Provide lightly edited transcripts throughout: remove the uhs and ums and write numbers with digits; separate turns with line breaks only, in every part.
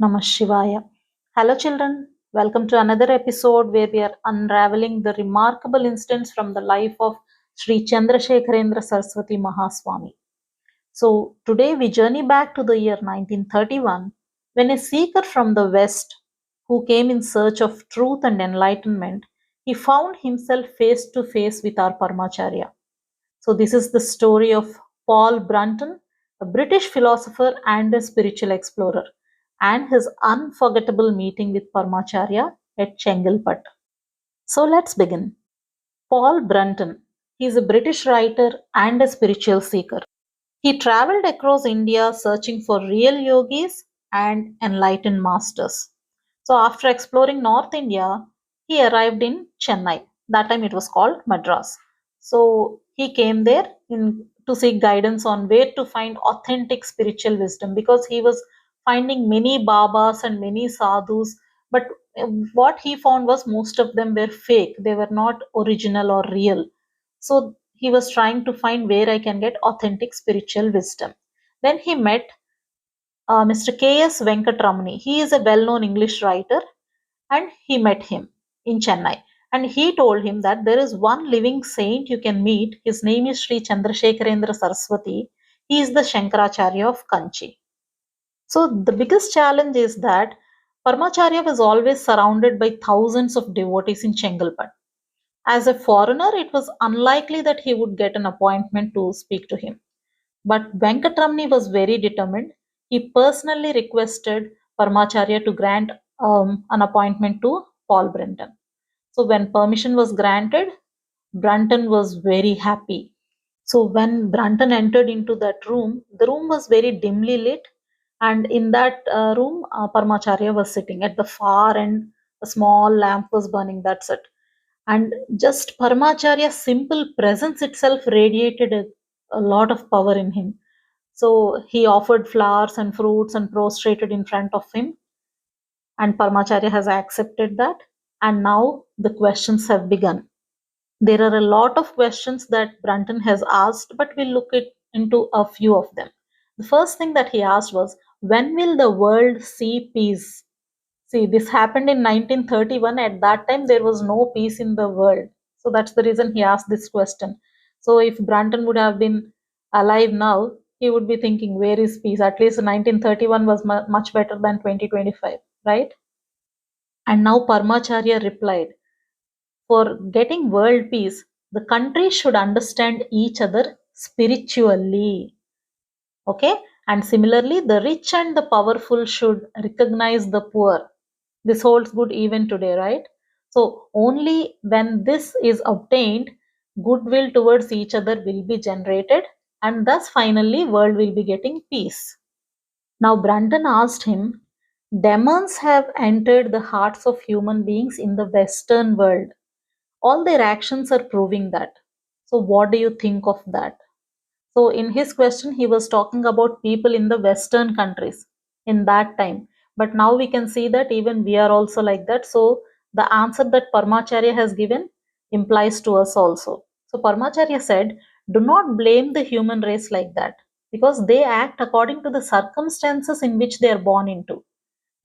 Namah Shivaya. Hello, children. Welcome to another episode where we are unraveling the remarkable incidents from the life of Sri Chandrasekharendra Saraswati Mahaswamy. So, today we journey back to the year 1931 when a seeker from the West who came in search of truth and enlightenment, he found himself face to face with our Paramacharya. So, this is the story of Paul Brunton, a British philosopher and a spiritual explorer, and his unforgettable meeting with Paramacharya at Chengalpat. So, let's begin. Paul Brunton, he is a British writer and a spiritual seeker. He traveled across India searching for real yogis and enlightened masters. So, after exploring North India, he arrived in Chennai. That time it was called Madras. So, he came there to seek guidance on where to find authentic spiritual wisdom because he was finding many Babas and many sadhus. But what he found was most of them were fake, they were not original or real. So, he was trying to find where I can get authentic spiritual wisdom. Then he met Mr. K.S. Venkatramani. He is a well known English writer and he met him in Chennai. And he told him that there is one living saint you can meet. His name is Sri Chandrasekharendra Saraswati. He is the Shankaracharya of Kanchi. So the biggest challenge is that Paramacharya was always surrounded by thousands of devotees in Chengalpat. As a foreigner, it was unlikely that he would get an appointment to speak to him. But Venkatramani was very determined. He personally requested Paramacharya to grant an appointment to Paul Brunton. So when permission was granted, Brunton was very happy. So when Brunton entered into that room, the room was very dimly lit, and in that room, Paramacharya was sitting at the far end. A small lamp was burning. That's it. And just Paramacharya's simple presence itself radiated a lot of power in him. So he offered flowers and fruits and prostrated in front of him. And Paramacharya has accepted that. And now the questions have begun. There are a lot of questions that Brunton has asked, but we'll look into a few of them. The first thing that he asked was, when will the world see peace? See, this happened in 1931. At that time, there was no peace in the world. So that's the reason he asked this question. So if Brunton would have been alive now, he would be thinking, where is peace? At least 1931 was much better than 2025, right? And now Paramacharya replied, for getting world peace, the countries should understand each other spiritually. Okay? And similarly, the rich and the powerful should recognize the poor. This holds good even today, right? So only when this is obtained, goodwill towards each other will be generated, and thus finally world will be getting peace. Now Brunton asked him, demons have entered the hearts of human beings in the Western world. All their actions are proving that. So what do you think of that? So in his question, he was talking about people in the Western countries in that time. But now we can see that even we are also like that. So the answer that Paramacharya has given implies to us also. So Paramacharya said, do not blame the human race like that because they act according to the circumstances in which they are born into.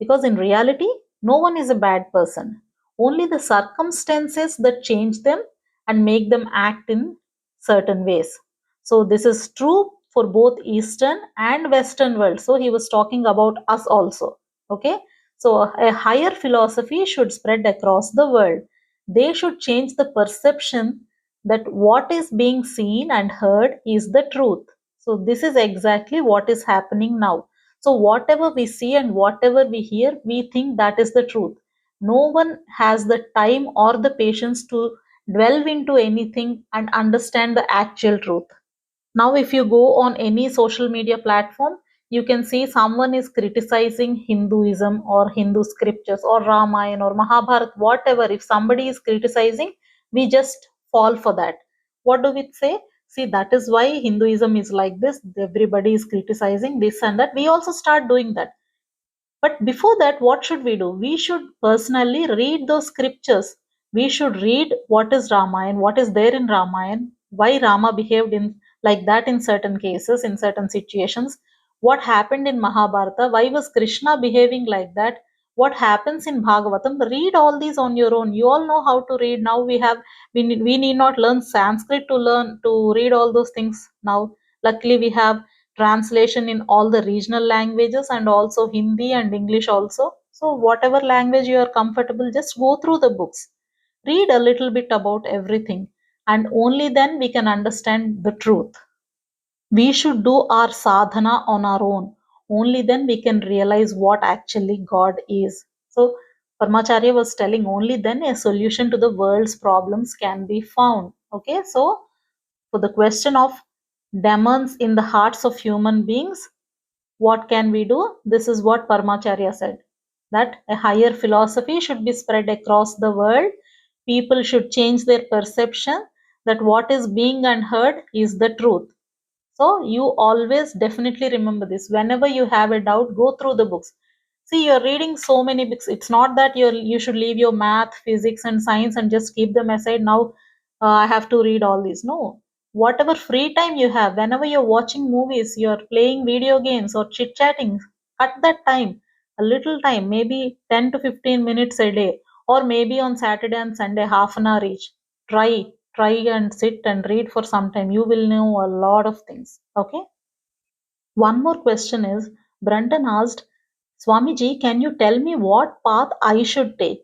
Because in reality, no one is a bad person. Only the circumstances that change them and make them act in certain ways. So this is true for both Eastern and Western world. So he was talking about us also. Okay. So a higher philosophy should spread across the world. They should change the perception that what is being seen and heard is the truth. So this is exactly what is happening now. So whatever we see and whatever we hear, we think that is the truth. No one has the time or the patience to delve into anything and understand the actual truth. Now, if you go on any social media platform, you can see someone is criticizing Hinduism or Hindu scriptures or Ramayana or Mahabharata, whatever. If somebody is criticizing, we just fall for that. What do we say? See, that is why Hinduism is like this. Everybody is criticizing this and that. We also start doing that. But before that, what should we do? We should personally read those scriptures. We should read what is Ramayana, what is there in Ramayana, why Rama behaved in like that in certain cases, in certain situations. what happened in Mahabharata, why was Krishna behaving like that, what happens in Bhagavatam. Read all these on your own. You all know how to read. Now we need not learn Sanskrit to read all those things now. Luckily, we have translation in all the regional languages and also Hindi and English also. So whatever language you are comfortable, just go through the books. Read a little bit about everything, and only then we can understand the truth. We should do our sadhana on our own. Only then we can realize what actually God is. So Paramacharya was telling only then a solution to the world's problems can be found. Okay, so for the question of demons in the hearts of human beings, what can we do? This is what Paramacharya said, that a higher philosophy should be spread across the world. People should change their perception that what is being and heard is the truth. So you always definitely remember this. Whenever you have a doubt, go through the books. See, you're reading so many books. It's not that you should leave your math, physics, and science and just keep them aside. Now I have to read all these. No, whatever free time you have, whenever you're watching movies, you're playing video games or chit chatting, cut that time, a little time, maybe 10 to 15 minutes a day, or maybe on Saturday and Sunday, half an hour each. Try and sit and read for some time. You will know a lot of things. Okay. One more question is, Brunton asked, Swamiji, can you tell me what path I should take?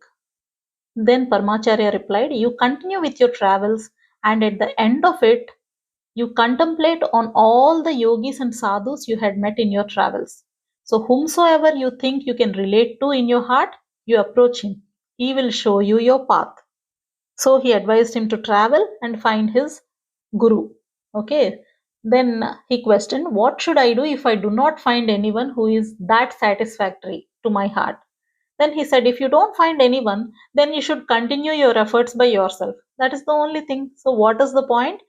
Then Parmacharya replied, you continue with your travels, and at the end of it, you contemplate on all the yogis and sadhus you had met in your travels. So, whomsoever you think you can relate to in your heart, you approach him. He will show you your path. So he advised him to travel and find his guru. Okay. Then he questioned, what should I do if I do not find anyone who is that satisfactory to my heart? Then he said, if you don't find anyone, then you should continue your efforts by yourself. That is the only thing. So, what is the point?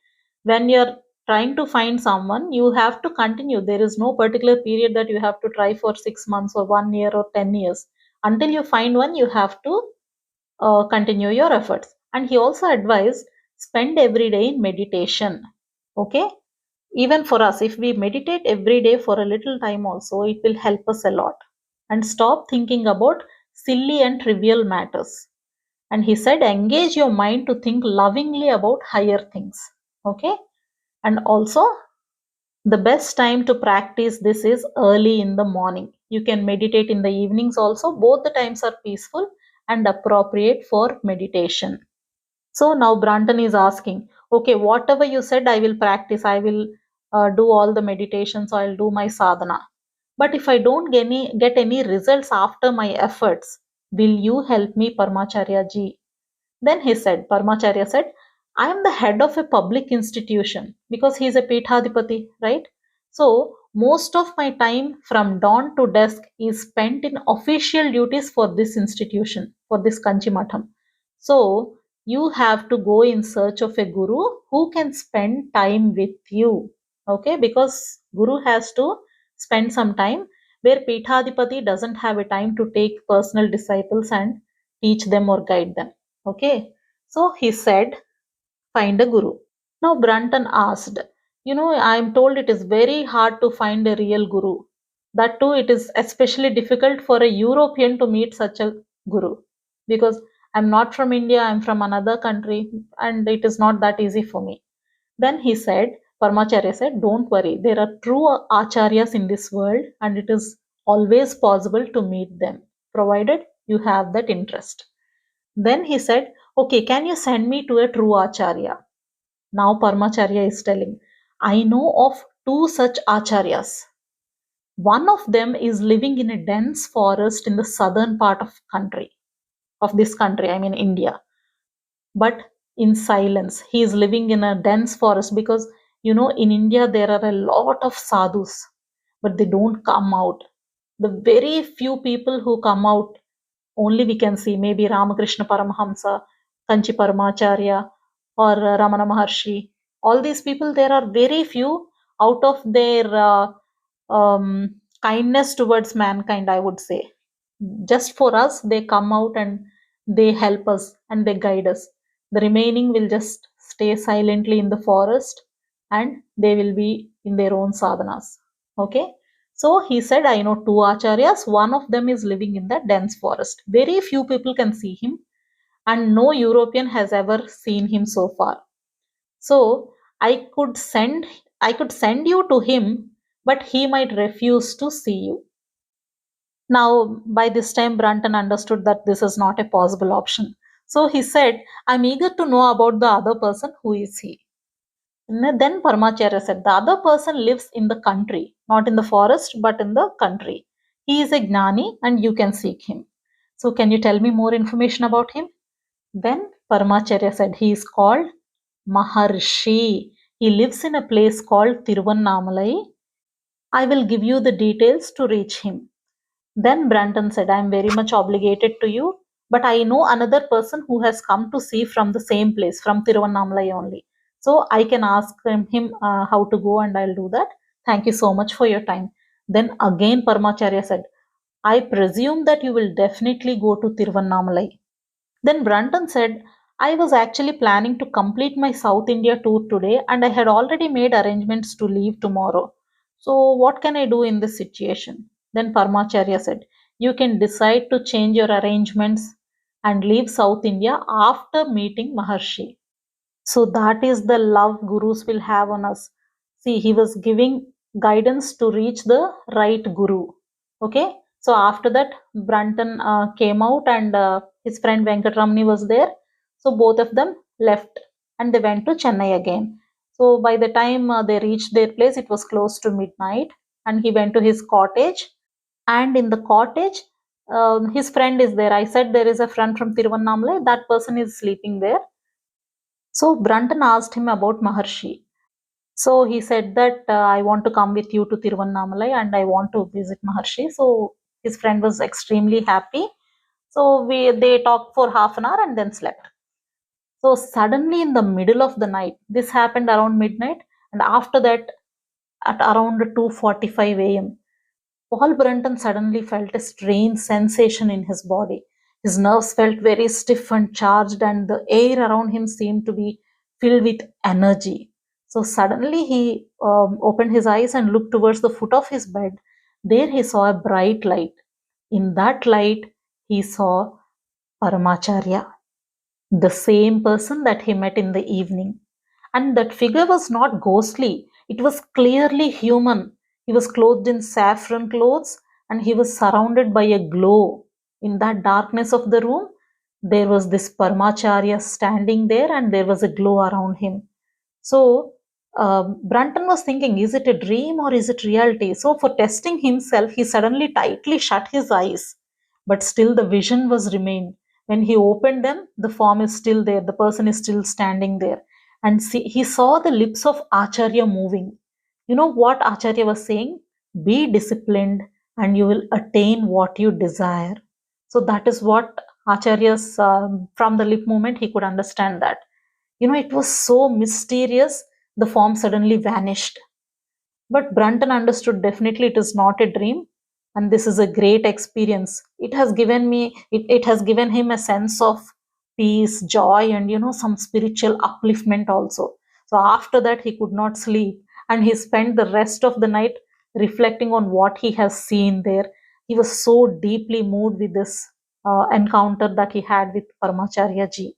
When you're trying to find someone, you have to continue. There is no particular period that you have to try for 6 months or 1 year or 10 years. Until you find one, you have to continue your efforts. And he also advised, spend every day in meditation. Okay. Even for us, if we meditate every day for a little time also, it will help us a lot. And stop thinking about silly and trivial matters. And he said, engage your mind to think lovingly about higher things. Okay. And also, the best time to practice this is early in the morning. You can meditate in the evenings also. Both the times are peaceful and appropriate for meditation. So now Brandon is asking, okay, whatever you said, I will practice. I will do all the meditations. I'll do my sadhana. But if I don't get any results after my efforts, will you help me, Paramacharya ji? Then Parmacharya said, I am the head of a public institution, because he is a Peethadipati, right? So most of my time from dawn to dusk is spent in official duties for this institution, for this Kanchi Matham. So you have to go in search of a guru who can spend time with you. Okay, because guru has to spend some time, where Peethadipati doesn't have a time to take personal disciples and teach them or guide them. Okay, so he said, find a guru. Now Brunton asked, I am told it is very hard to find a real guru. That too, it is especially difficult for a European to meet such a guru, because I'm not from India, I'm from another country, and it is not that easy for me. Then Parmacharya said, don't worry, there are true acharyas in this world, and it is always possible to meet them, provided you have that interest. Then he said, okay, can you send me to a true Acharya? Now Parmacharya is telling, I know of two such Acharyas. One of them is living in a dense forest in the southern part of this country, I mean India. But in silence, he is living in a dense forest, because in India there are a lot of sadhus, but they don't come out. The very few people who come out, only we can see maybe Ramakrishna Paramahamsa, Kanchi Paramacharya, or Ramana Maharshi. All these people, there are very few out of their kindness towards mankind, I would say. Just for us, they come out and they help us and they guide us. The remaining will just stay silently in the forest, and they will be in their own sadhanas. Okay. So he said, I know two acharyas. One of them is living in the dense forest. Very few people can see him, and no European has ever seen him so far. So I could send I could send you to him, but he might refuse to see you. Now, by this time, Brunton understood that this is not a possible option. So he said, I'm eager to know about the other person. Who is he? Then Paramacharya said, the other person lives in the country, not in the forest, but in the country. He is a Gnani and you can seek him. So, can you tell me more information about him? Then Paramacharya said, he is called Maharshi. He lives in a place called Tiruvannamalai. I will give you the details to reach him. Then Branton said, I am very much obligated to you, but I know another person who has come to see from the same place, from Tiruvannamalai only. So I can ask him how to go and I'll do that. Thank you so much for your time. Then again Paramacharya said, I presume that you will definitely go to Tiruvannamalai. Then Brunton said, I was actually planning to complete my South India tour today and I had already made arrangements to leave tomorrow. So, what can I do in this situation? Then Paramacharya said, you can decide to change your arrangements and leave South India after meeting Maharshi. So that is the love gurus will have on us. See, he was giving guidance to reach the right guru. Okay. So after that, Brunton came out and his friend Venkatramani was there. So both of them left and they went to Chennai again. So by the time they reached their place, it was close to midnight and he went to his cottage. And in the cottage, his friend is there. I said there is a friend from Tiruvannamalai. That person is sleeping there. So Brunton asked him about Maharshi. So he said that I want to come with you to Tiruvannamalai and I want to visit Maharshi. So his friend was extremely happy. So they talked for half an hour and then slept. So suddenly in the middle of the night, this happened around midnight, and after that at around 2:45 a.m. Paul Brunton suddenly felt a strange sensation in his body. His nerves felt very stiff and charged, and the air around him seemed to be filled with energy. So suddenly he opened his eyes and looked towards the foot of his bed. There he saw a bright light. In that light, he saw Paramacharya, the same person that he met in the evening. And that figure was not ghostly, it was clearly human. He was clothed in saffron clothes and he was surrounded by a glow. In that darkness of the room, there was this Paramacharya standing there and there was a glow around him. So, Brunton was thinking, is it a dream or is it reality? So, for testing himself, he suddenly tightly shut his eyes, but still the vision was remained. When he opened them, the form is still there, the person is still standing there. And he saw the lips of Acharya moving. You know what Acharya was saying? Be disciplined and you will attain what you desire. So, that is what Acharya's, from the lip movement, he could understand that. You know, it was so mysterious, the form suddenly vanished. But Brunton understood definitely it is not a dream, and this is a great experience. It has given him a sense of peace, joy, and some spiritual upliftment also. So after that, he could not sleep, and he spent the rest of the night reflecting on what he has seen there. He was so deeply moved with this encounter that he had with Paramacharya ji.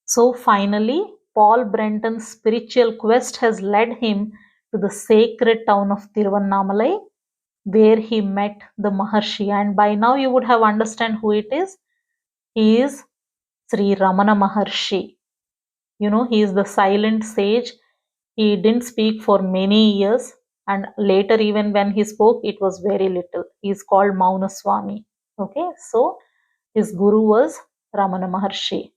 So finally, Paul Brenton's spiritual quest has led him to the sacred town of Tiruvannamalai, where he met the Maharshi. And by now you would have understand who it is. He is Sri Ramana Maharshi. You know, he is the silent sage. He didn't speak for many years, and later, even when he spoke, it was very little. He is called Mahaswamy. Okay, so his guru was Ramana Maharshi.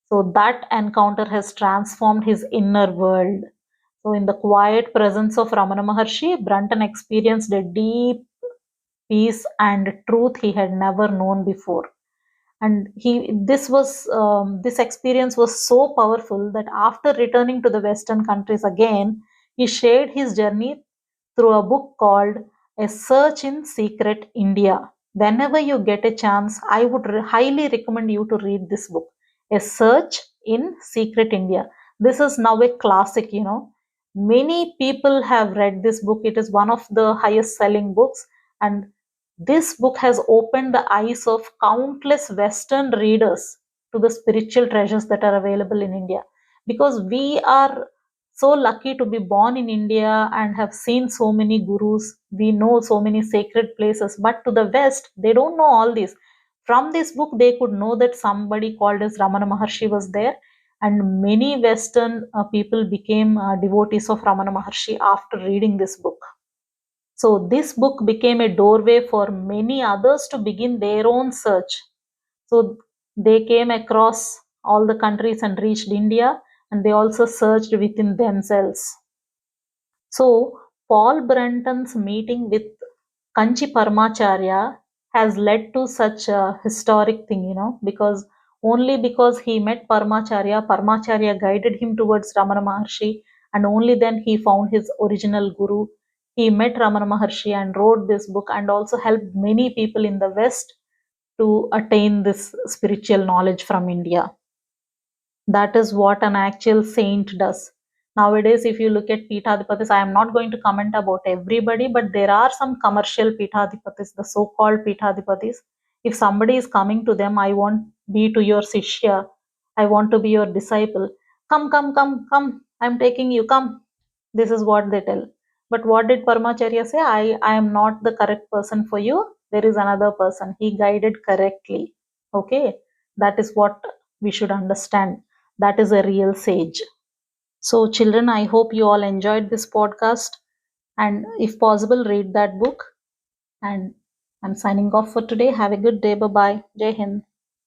So that encounter has transformed his inner world. So, in the quiet presence of Ramana Maharshi, Brunton experienced a deep peace and truth he had never known before. And this experience was so powerful that after returning to the Western countries again, he shared his journey through a book called A Search in Secret India. Whenever you get a chance, I would highly recommend you to read this book, A Search in Secret India. This is now a classic, Many people have read this book. It is one of the highest selling books, and this book has opened the eyes of countless Western readers to the spiritual treasures that are available in India. Because we are so lucky to be born in India and have seen so many gurus, we know so many sacred places, but to the West, they don't know all this. From this book, they could know that somebody called as Ramana Maharshi was there, and many Western people became devotees of Ramana Maharshi after reading this book. So, this book became a doorway for many others to begin their own search. So, they came across all the countries and reached India, and they also searched within themselves. So, Paul Brunton's meeting with Kanchi Paramacharya has led to such a historic thing, because only because he met Paramacharya, Paramacharya guided him towards Ramana Maharshi, and only then he found his original guru. He met Ramana Maharshi and wrote this book, and also helped many people in the West to attain this spiritual knowledge from India. That is what an actual saint does. Nowadays, if you look at Peethadipatis, I am not going to comment about everybody, but there are some commercial Peethadipatis, the so called Peethadipatis. If somebody is coming to them, I want be to your Sishya, I want to be your disciple. Come, come, come, come, I'm taking you, come. This is what they tell. But what did Paramacharya say? I am not the correct person for you. There is another person. He guided correctly. Okay, that is what we should understand. That is a real sage. So, children, I hope you all enjoyed this podcast. And if possible, read that book. And I'm signing off for today. Have a good day. Bye bye. Jai Hind.